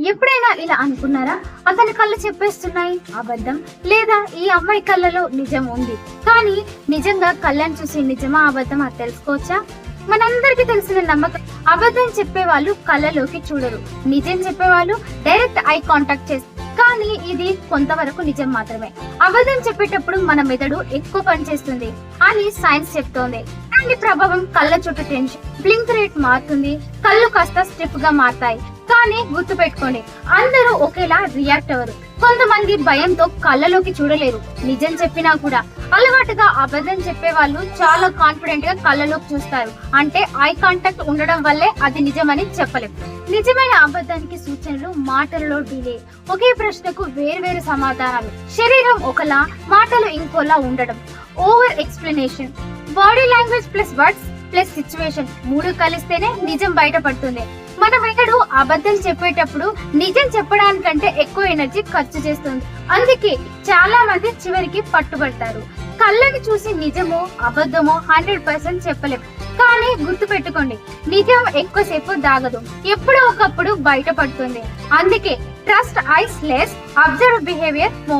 ఎప్పుడైనా ఇలా అనుకున్నారా? అతని కళ్ళు చెప్పేస్తున్నాయి అబద్ధం, లేదా ఈ అమ్మాయి కళ్ళలో నిజం ఉంది. కానీ నిజంగా కళ్ళని చూసి నిజమా అబద్ధమా తెలుసుకోవచ్చా? మనందరికి తెలిసిన నమ్మకం, అబద్ధం చెప్పే వాళ్ళు కళ్ళలోకి చూడరు, నిజం చెప్పేవాళ్ళు డైరెక్ట్ ఐ కాంటాక్ట్ చేస్తారు. కానీ ఇది కొంతవరకు నిజం మాత్రమే. అబద్ధం చెప్పేటప్పుడు మన మెదడు ఎక్కువ పనిచేస్తుంది అని సైన్స్ చెప్తోంది. దాని ప్రభావం కళ్ళ చుట్టూ టెన్షన్, బ్లింక్ రేట్ మారుతుంది, కళ్ళు కాస్త స్టిఫ్ గా మారుతాయి. కానీ గుర్తు పెట్టుకోండి, అందరూ ఒకేలా రియాక్ట్ అవ్వరు. కొంతమంది భయంతో కళ్ళలోకి చూడలేరు, నిజం చెప్పినా కూడా. అలవాటుగా అబద్ధం చెప్పే వాళ్ళు చాలా కాన్ఫిడెంట్ గా కళ్ళలోకి చూస్తారు. అంటే ఐ కాంటాక్ట్ ఉండడం వల్లే అది నిజమని చెప్పలేం. నిజమైన అబద్ధానికి సూచనలు మాటలలో డిలే, ఒకే ప్రశ్నకు వేర్వేరు సమాధానాలు, శరీరం ఒకలా మాటలు ఇంకోలా ఉండడం, over explanation, body language plus words plus situation మూడు కలిస్తేనే నిజం బయటపడుతుంది. మన మెదడు అబద్ధం చెప్పేటప్పుడు నిజం చెప్పడానికంటే ఎక్కువ ఎనర్జీ ఖర్చు చేస్తుంది. అందుకే చాలా మంది చివరికి పట్టుబడతారు. కళ్ళని చూసి నిజమో అబద్ధమో 100% చెప్పలేం. కానీ గుర్తు పెట్టుకోండి, నిజం ఎక్కువసేపు దాగదు, ఎప్పుడో ఒకప్పుడు బయటపడుతుంది. అందుకే trust ice less, observe behaviour more.